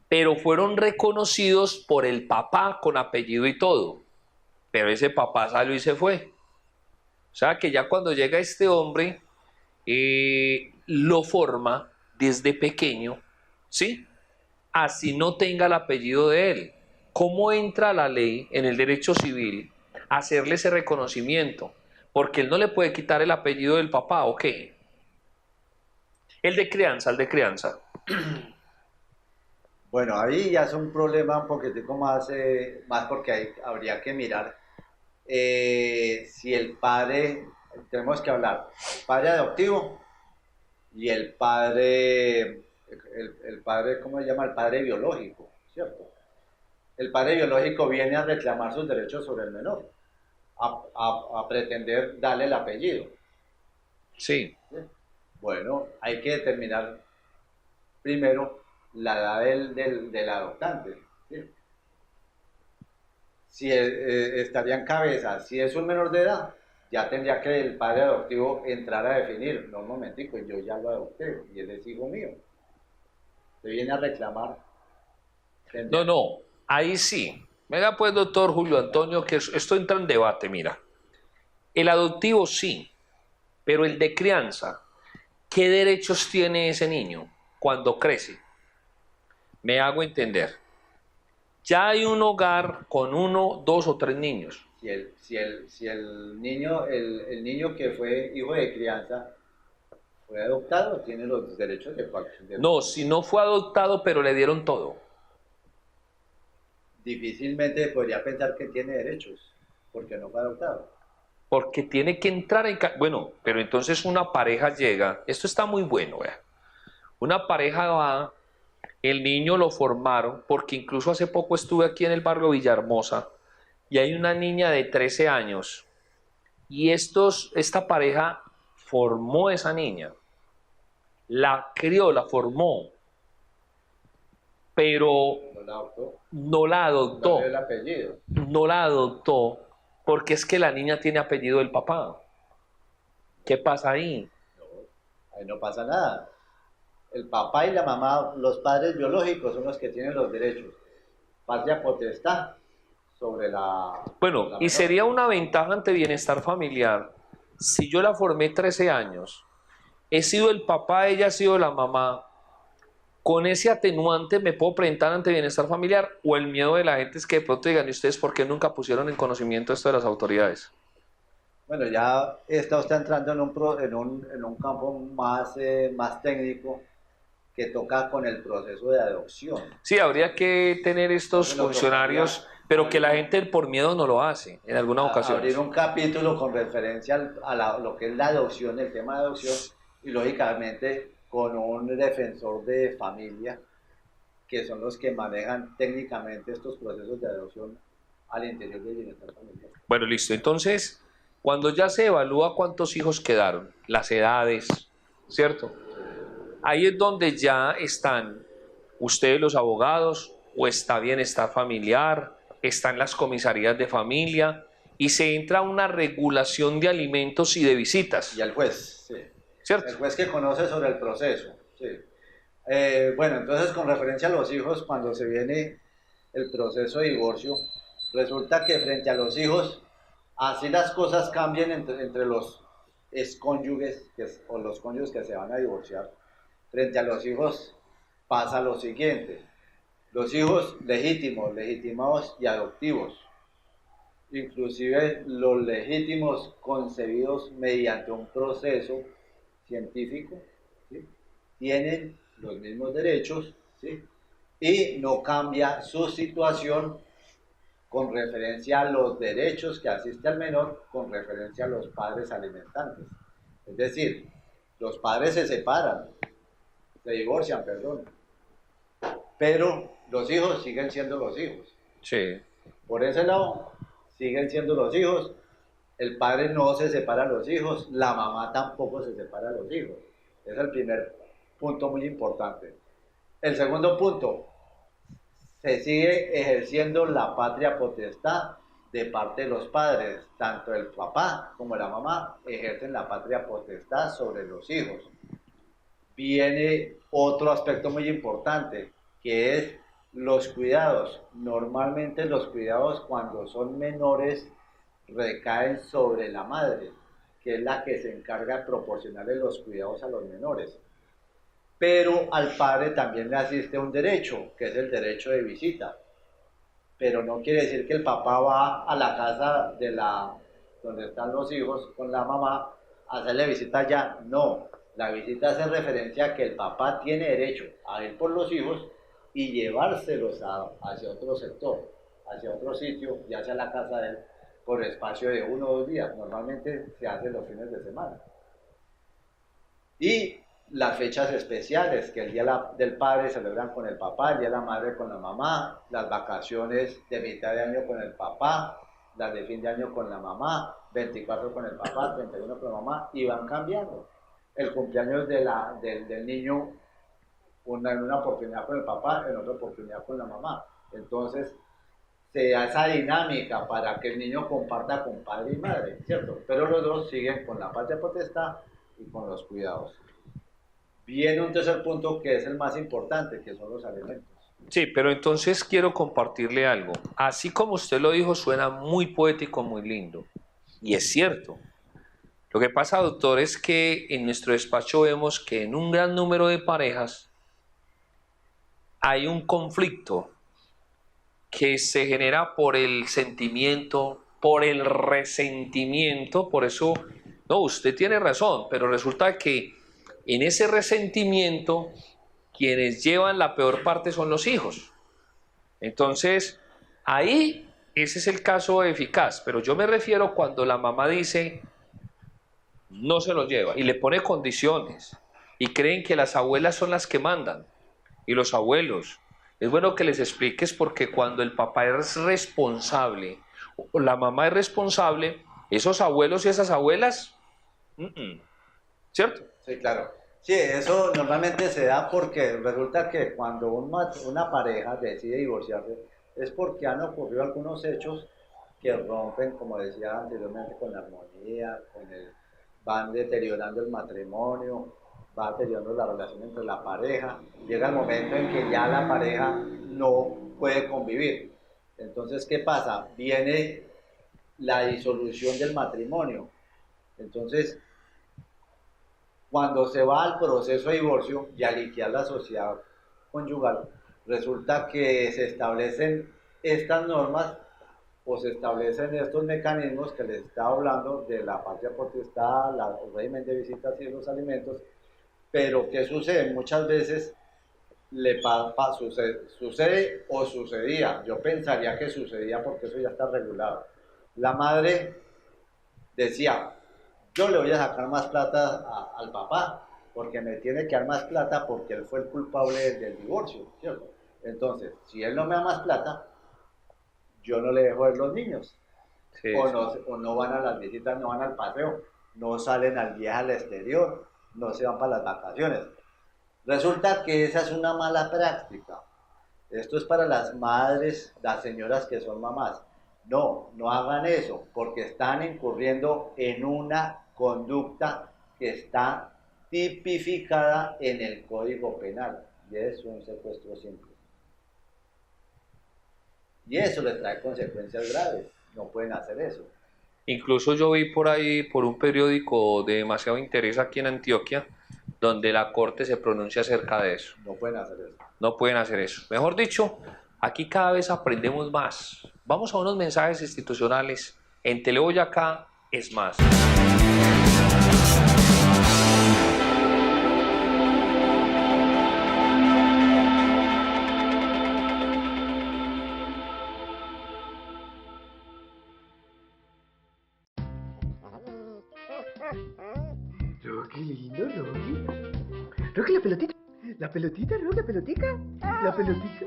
pero fueron reconocidos por el papá con apellido y todo, pero ese papá salió y se fue. O sea que ya cuando llega este hombre, lo forma desde pequeño, ¿sí? Así no tenga el apellido de él. ¿Cómo entra la ley en el derecho civil a hacerle ese reconocimiento? Porque él no le puede quitar el apellido del papá, ¿o qué? El de crianza. Bueno, ahí ya es un problema un poquitico más porque ahí habría que mirar si el padre, tenemos que hablar, el padre adoptivo y el padre, ¿cómo se llama? El padre biológico, ¿cierto? El padre biológico viene a reclamar sus derechos sobre el menor, a pretender darle el apellido. Sí. ¿Sí? Bueno, hay que determinar primero la edad del adoptante, ¿sí? Si estaría en cabeza, si es un menor de edad, ya tendría que el padre adoptivo entrar a definir, no, un momentico, yo ya lo adopté y él es hijo mío. Se viene a reclamar. No, ahí sí. Venga pues, doctor Julio Antonio, que esto entra en debate, mira. El adoptivo sí, pero el de crianza, ¿qué derechos tiene ese niño cuando crece? Me hago entender. Ya hay un hogar con 1, 2 o 3 niños. Si el niño que fue hijo de crianza fue adoptado, tiene los derechos de No, si no fue adoptado, pero le dieron todo. Difícilmente podría pensar que tiene derechos, porque no fue adoptado. porque tiene que entrar en... Bueno, pero entonces una pareja llega, esto está muy bueno, vea. Una pareja va, el niño lo formaron, porque incluso hace poco estuve aquí en el barrio Villahermosa, y hay una niña de 13 años, y esta pareja formó esa niña, la crió, la formó, pero no la adoptó, el apellido. no la adoptó, porque es que la niña tiene apellido del papá. ¿Qué pasa ahí? Ahí no pasa nada. El papá y la mamá, los padres biológicos, son los que tienen los derechos. Patria potestad sobre la... Bueno, la y menor. sería una ventaja ante bienestar familiar si yo la formé 13 años, he sido el papá, ella ha sido la mamá. Con ese atenuante me puedo presentar ante bienestar familiar, o el miedo de la gente es que de pronto digan, ¿y ustedes por qué nunca pusieron en conocimiento esto de las autoridades? Bueno, ya está usted entrando en un campo más técnico que toca con el proceso de adopción. Sí, habría que tener estos funcionarios, pero que la gente por miedo no lo hace en algunas ocasiones. Abrir un capítulo con referencia a lo que es la adopción, el tema de adopción, y lógicamente con un defensor de familia, que son los que manejan técnicamente estos procesos de adopción al interior del bienestar familiar. Bueno, listo. Entonces, cuando ya se evalúa cuántos hijos quedaron, las edades, ¿cierto? Ahí es donde ya están ustedes los abogados, o está bienestar familiar, están las comisarías de familia, y se entra a una regulación de alimentos y de visitas. Y al juez, sí. ¿Cierto? El juez que conoce sobre el proceso, sí. Bueno, entonces con referencia a los hijos, cuando se viene el proceso de divorcio, resulta que frente a los hijos, así las cosas cambian entre los excónyuges o los cónyuges que se van a divorciar. Frente a los hijos pasa lo siguiente: los hijos legítimos, legitimados y adoptivos, inclusive los legítimos concebidos mediante un proceso científico, ¿sí?, tienen los mismos derechos, ¿sí?, y no cambia su situación con referencia a los derechos que asiste al menor con referencia a los padres alimentantes. Es decir, los padres se separan, se divorcian, perdón, pero los hijos siguen siendo los hijos. Sí. Por ese lado, siguen siendo los hijos. El padre no se separa a los hijos, la mamá tampoco se separa a los hijos. Es el primer punto muy importante. El segundo punto, se sigue ejerciendo la patria potestad de parte de los padres. Tanto el papá como la mamá ejercen la patria potestad sobre los hijos. Viene otro aspecto muy importante, que es los cuidados. Normalmente los cuidados, cuando son menores, recaen sobre la madre, que es la que se encarga de proporcionarle los cuidados a los menores. Pero al padre también le asiste un derecho, que es el derecho de visita. Pero no quiere decir que el papá va a la casa donde están los hijos con la mamá a hacerle visita allá. No, la visita hace referencia a que el papá tiene derecho a ir por los hijos y llevárselos hacia otro sector, hacia otro sitio, ya sea la casa de él, por espacio de 1 o 2 días. Normalmente se hace los fines de semana. Y las fechas especiales, que el día del padre celebran con el papá, el día de la madre con la mamá, las vacaciones de mitad de año con el papá, las de fin de año con la mamá, 24 con el papá, 31 con la mamá, y van cambiando. El cumpleaños del niño, en una oportunidad con el papá, en otra oportunidad con la mamá. Entonces, se da esa dinámica para que el niño comparta con padre y madre, ¿cierto? Pero los dos siguen con la patria potestad y con los cuidados. Viene un tercer punto que es el más importante, que son los alimentos. Sí, pero entonces quiero compartirle algo. Así como usted lo dijo, suena muy poético, muy lindo. Y es cierto. Lo que pasa, doctor, es que en nuestro despacho vemos que en un gran número de parejas hay un conflicto que se genera por el sentimiento, por el resentimiento. Por eso, no, usted tiene razón, pero resulta que en ese resentimiento quienes llevan la peor parte son los hijos. Entonces, ahí ese es el caso eficaz, pero yo me refiero cuando la mamá dice no se lo lleva y le pone condiciones y creen que las abuelas son las que mandan y los abuelos. Es bueno que les expliques porque cuando el papá es responsable o la mamá es responsable, esos abuelos y esas abuelas, ¿cierto? Sí, claro. Sí, eso normalmente se da porque resulta que cuando una pareja decide divorciarse es porque han ocurrido algunos hechos que rompen, como decía anteriormente, con la armonía, van deteriorando el matrimonio, va deteriorando la relación entre la pareja. Llega el momento en que ya la pareja no puede convivir. Entonces, ¿qué pasa? Viene la disolución del matrimonio. Entonces, cuando se va al proceso de divorcio y a liquidar la sociedad conyugal, resulta que se establecen estas normas o se establecen estos mecanismos que les estaba hablando de la patria potestad, el régimen de visitas y los alimentos, pero ¿qué sucede? Muchas veces sucede o sucedía, yo pensaría que sucedía porque eso ya está regulado. La madre decía, yo le voy a sacar más plata al papá, porque me tiene que dar más plata porque él fue el culpable del divorcio, ¿cierto? Entonces, si él no me da más plata, yo no le dejo ver los niños. Sí, o no van a las visitas, no van al paseo, no salen al viaje al exterior, no se van para las vacaciones. Resulta que esa es una mala práctica. Esto es para las madres, las señoras que son mamás. No hagan eso, porque están incurriendo en una conducta que está tipificada en el Código Penal, y es un secuestro simple. Y eso les trae consecuencias graves, no pueden hacer eso. Incluso yo vi por ahí, por un periódico de demasiado interés aquí en Antioquia, donde la corte se pronuncia acerca de eso. No pueden hacer eso. No pueden hacer eso. Mejor dicho, aquí cada vez aprendemos más. Vamos a unos mensajes institucionales. En Teleboyacá es más. Rocky, lindo, Rocky. Rocky, la pelotita. La pelotita, Rocky, la pelotica. La pelotita.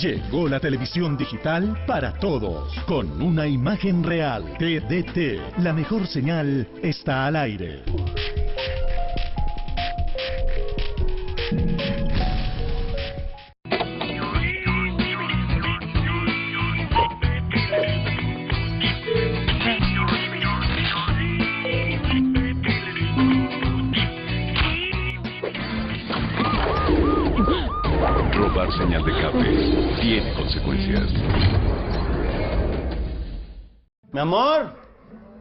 Llegó la televisión digital para todos, con una imagen real. TDT, la mejor señal está al aire. Robar señal de cables tiene consecuencias. Mi amor,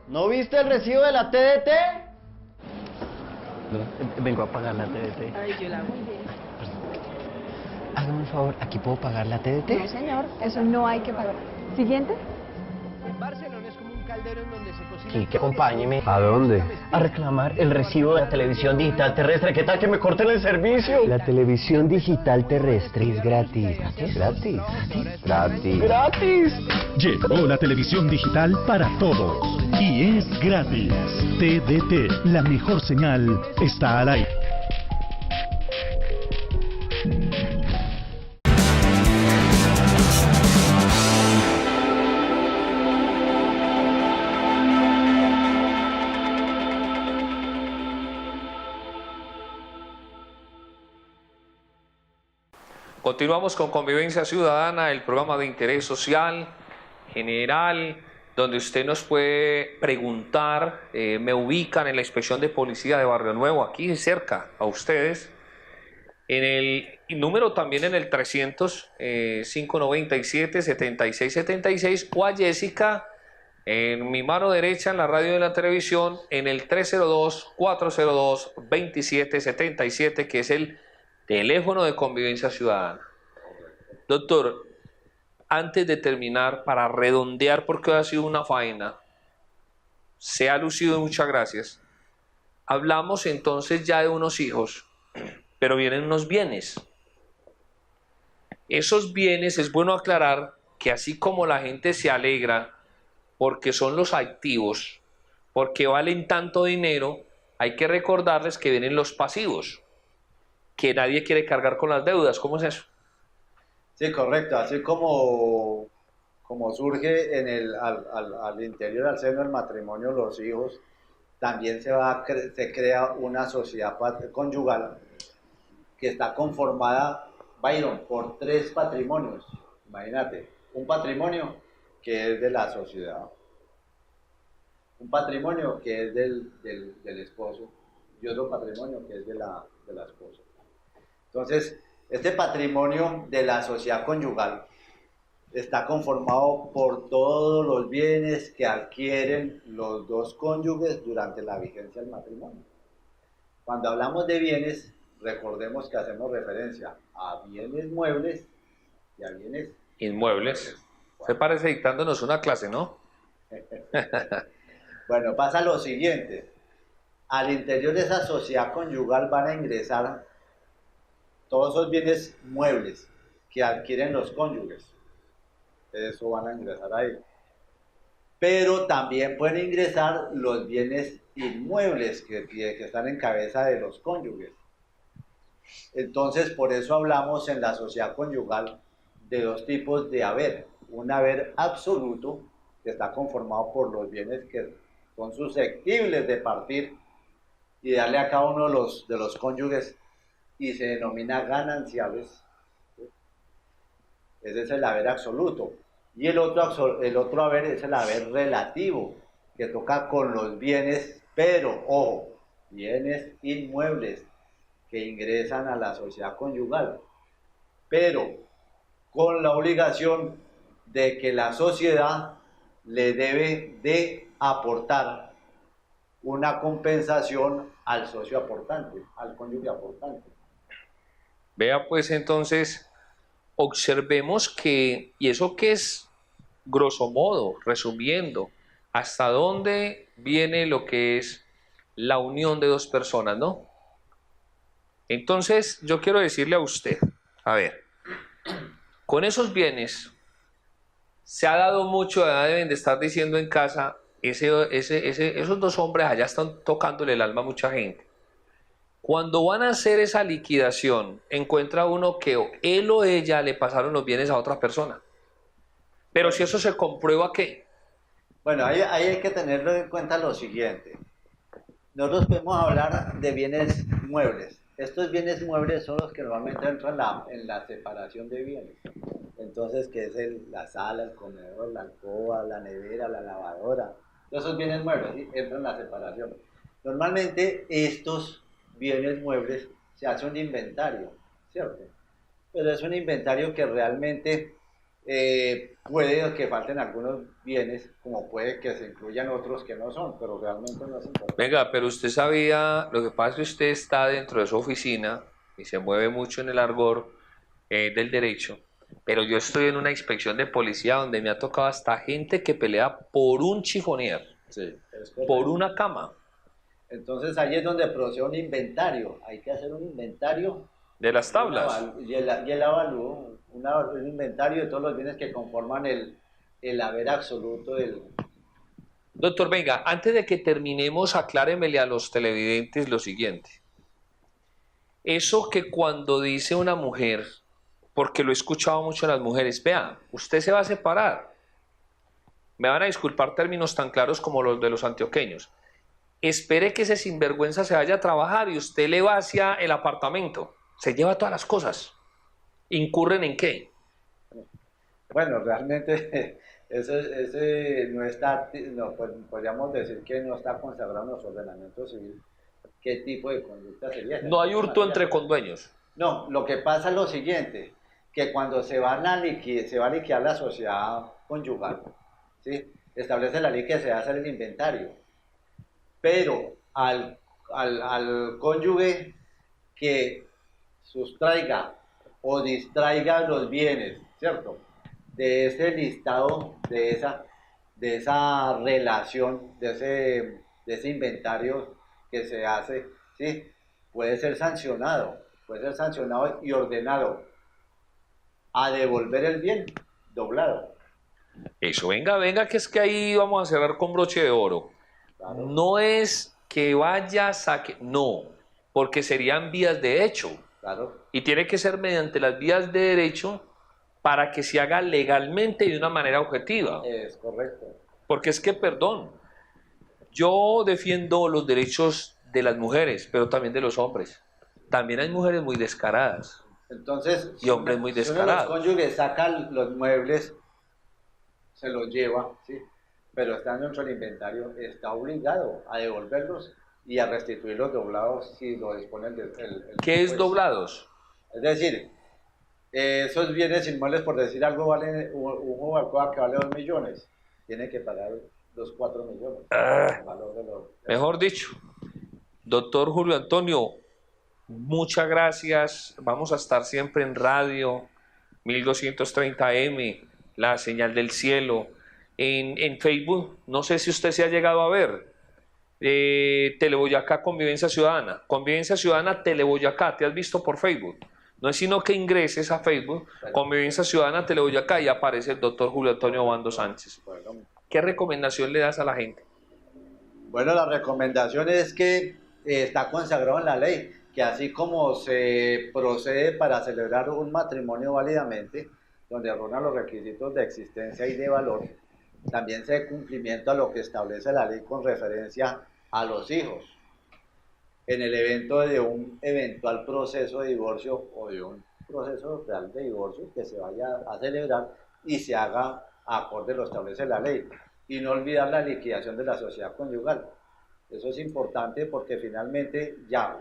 ¿no viste el recibo de la TDT? No, vengo a pagar la TDT. Ay, yo la hago. Hágame un favor, ¿aquí puedo pagar la TDT? No, señor, eso no hay que pagar. Siguiente. Barcelona es como un caldero en donde se cocina. Quique, acompáñeme. ¿A dónde? A reclamar el recibo de la televisión digital terrestre. ¿Qué tal que me corten el servicio? La televisión digital terrestre es gratis. ¿Gratis? Gratis. ¡Gratis! Llegó la televisión digital para todos y es gratis. TDT, la mejor señal está al aire. Continuamos con Convivencia Ciudadana, el programa de interés social general, donde usted nos puede preguntar. Me ubican en la inspección de policía de Barrio Nuevo, aquí cerca a ustedes. En el número también en el 300-597-7676 o a Jessica en mi mano derecha en la radio de la televisión en el 302-402-2777, que es el teléfono de Convivencia Ciudadana. Doctor, antes de terminar, para redondear, porque hoy ha sido una faena, se ha lucido, muchas gracias. Hablamos entonces ya de unos hijos, pero vienen unos bienes. Esos bienes es bueno aclarar que así como la gente se alegra porque son los activos, porque valen tanto dinero, hay que recordarles que vienen los pasivos, que nadie quiere cargar con las deudas. ¿Cómo es eso? Sí, correcto. Así como surge al interior, al seno del matrimonio, los hijos, también se crea una sociedad conyugal que está conformada, Byron, por 3 patrimonios. Imagínate, un patrimonio que es de la sociedad, un patrimonio que es del esposo y otro patrimonio que es de la esposa. Entonces, este patrimonio de la sociedad conyugal está conformado por todos los bienes que adquieren los dos cónyuges durante la vigencia del matrimonio. Cuando hablamos de bienes, recordemos que hacemos referencia a bienes muebles y a bienes inmuebles. Se parece dictándonos una clase, ¿no? Bueno, pasa lo siguiente. Al interior de esa sociedad conyugal van a ingresar todos esos bienes muebles que adquieren los cónyuges. Eso van a ingresar ahí. Pero también pueden ingresar los bienes inmuebles que están en cabeza de los cónyuges. Entonces, por eso hablamos en la sociedad conyugal de 2 tipos de haber. Un haber absoluto, que está conformado por los bienes que son susceptibles de partir y darle a cada uno de los cónyuges, y se denomina gananciales. Ese es el haber absoluto. Y el otro haber es el haber relativo, que toca con los bienes, pero, ojo, bienes inmuebles que ingresan a la sociedad conyugal, pero con la obligación de que la sociedad le debe de aportar una compensación al socio aportante, al cónyuge aportante. Vea pues entonces, observemos que, y eso que es grosso modo, resumiendo, hasta dónde viene lo que es la unión de 2 personas, ¿no? Entonces, yo quiero decirle a usted, a ver, con esos bienes, se ha dado mucho, ya deben de estar diciendo en casa, esos 2 hombres allá están tocándole el alma a mucha gente. Cuando van a hacer esa liquidación, encuentra uno que él o ella le pasaron los bienes a otra persona. Pero si eso se comprueba, ¿qué? Bueno, ahí hay que tenerlo en cuenta lo siguiente. Nosotros podemos hablar de bienes muebles. Estos bienes muebles son los que normalmente entran en la separación de bienes. Entonces, que es la sala, el comedor, la alcoba, la nevera, la lavadora. Todos esos bienes muebles, ¿sí?, entran en la separación. Normalmente estos bienes muebles se hace un inventario, ¿cierto? Pero es un inventario que realmente puede que falten algunos bienes, como puede que se incluyan otros que no son, pero realmente no es importante. Venga, pero usted sabía, lo que pasa es que usted está dentro de su oficina y se mueve mucho en el argot del derecho, pero yo estoy en una inspección de policía donde me ha tocado hasta gente que pelea por un chifonier, Sí, por una cama. Entonces ahí es donde procede un inventario. Hay que hacer un inventario De las tablas. y el avalúo, un inventario de todos los bienes que conforman el haber absoluto del... Doctor, venga, antes de que terminemos, acláremele a los televidentes lo siguiente. Eso que cuando dice una mujer, porque lo he escuchado mucho en las mujeres, vea, usted se va a separar. Me van a disculpar términos tan claros como los de los antioqueños. Espere que ese sinvergüenza se vaya a trabajar y usted le va hacia el apartamento. Se lleva todas las cosas. ¿Incurren en qué? Bueno, realmente ese no está, no, pues, podríamos decir que no está consagrado en nuestro ordenamiento civil. ¿Qué tipo de conducta sería? No hay hurto entre condueños. No, lo que pasa es lo siguiente, que cuando se va a liquidar la sociedad conyugal, ¿sí?, establece la ley que se va a hacer el inventario, pero al cónyuge que sustraiga o distraiga los bienes, ¿cierto?, de ese listado, de esa relación, de ese inventario que se hace, ¿sí? Puede ser sancionado y ordenado a devolver el bien doblado. Eso, venga, venga, que es que ahí vamos a cerrar con broche de oro. Claro. No es que vaya, saque, no, porque serían vías de hecho. Claro. Y tiene que ser mediante las vías de derecho para que se haga legalmente y de una manera objetiva. Es correcto. Porque es que, perdón, yo defiendo los derechos de las mujeres, pero también de los hombres. También hay mujeres muy descaradas. Entonces, Y hombres muy si uno de descarados. los cónyuges saca los muebles, se los lleva, ¿sí? Pero está dentro del inventario, está obligado a devolverlos y a restituir los doblados si lo dispone el ¿Qué es juez. doblados? Es decir, esos bienes inmuebles, por decir algo, valen un balcón que vale 2 millones, tiene que pagar los 4 millones. El valor de Mejor dicho, doctor Julio Antonio, muchas gracias. Vamos a estar siempre en radio, 1230M, la señal del cielo. En Facebook, no sé si usted se ha llegado a ver, Teleboyacá Convivencia Ciudadana. Convivencia Ciudadana Teleboyacá, ¿te has visto por Facebook? No es sino que ingreses a Facebook, Convivencia Ciudadana Teleboyacá, y aparece el doctor Julio Antonio Obando Sánchez. ¿Qué recomendación le das a la gente? Bueno, la recomendación es que está consagrado en la ley, que así como se procede para celebrar un matrimonio válidamente, donde reúnan los requisitos de existencia y de valor, también se dé cumplimiento a lo que establece la ley con referencia a los hijos. En el evento de un eventual proceso de divorcio o de un proceso real de divorcio que se vaya a celebrar y se haga acorde a lo que establece la ley. Y no olvidar la liquidación de la sociedad conyugal. Eso es importante porque finalmente ya,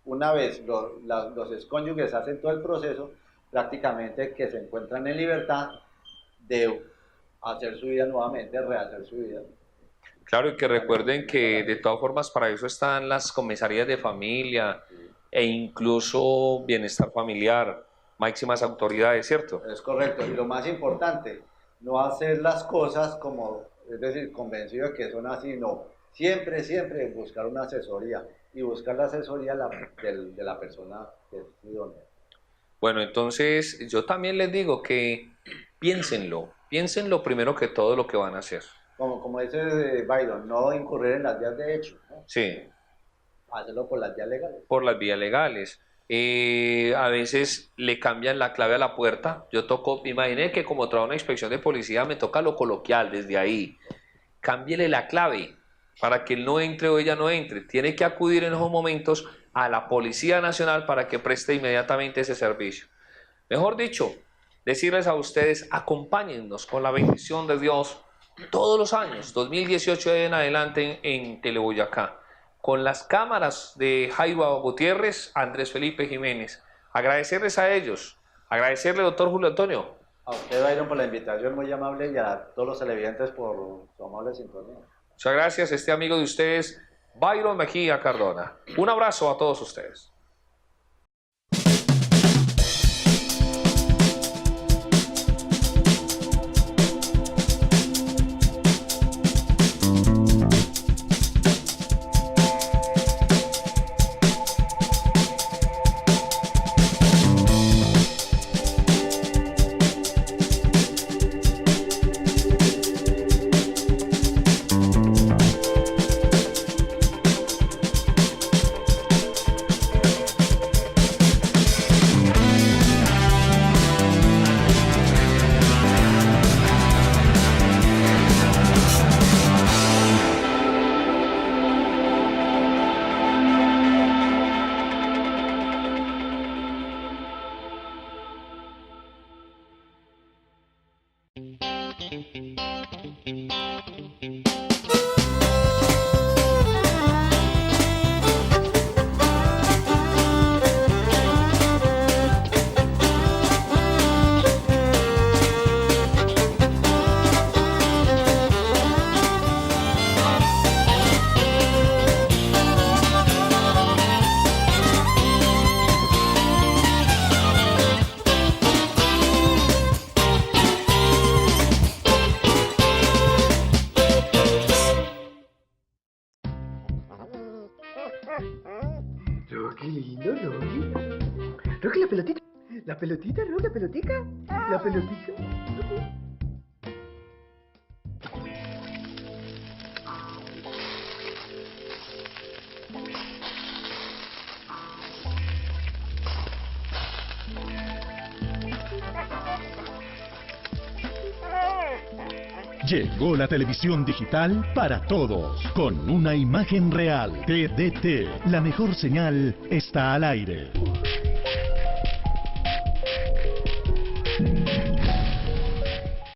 una vez los excónyuges hacen todo el proceso, prácticamente que se encuentran en libertad de hacer su vida nuevamente, rehacer su vida. Claro, y que recuerden que de todas formas para eso están las comisarías de familia e incluso bienestar familiar, máximas autoridades, ¿cierto? Es correcto, y lo más importante, no hacer las cosas como, es decir, convencido de que son así, no. Siempre, siempre buscar una asesoría y buscar la asesoría de la persona que es idónea. Bueno, entonces yo también les digo que piénsenlo primero que todo lo que van a hacer. Como dice Byron, no incurrir en las vías de hecho, ¿no? Sí. Hacerlo por las vías legales. Por las vías legales. A veces le cambian la clave a la puerta. Yo toco, imaginé que como trabajo en una inspección de policía me toca lo coloquial desde ahí. Cámbiele la clave para que él no entre o ella no entre. Tiene que acudir en esos momentos a la Policía Nacional para que preste inmediatamente ese servicio. Mejor dicho, decirles a ustedes, acompáñennos con la bendición de Dios todos los años, 2018 en adelante en Teleboyacá, con las cámaras de Jairo Gutiérrez, Andrés Felipe Jiménez. Agradecerles a ellos, agradecerle, doctor Julio Antonio. A usted, Byron, por la invitación muy amable y a todos los televidentes por su amable sintonía. Muchas gracias, este amigo de ustedes, Byron Mejía Cardona. Un abrazo a todos ustedes. Rocky, lindo, Rocky. Rocky, la pelotita. La pelotita, Rocky, la pelotica. La pelotica. Rocky. Llegó la televisión digital para todos, con una imagen real. TDT, la mejor señal está al aire.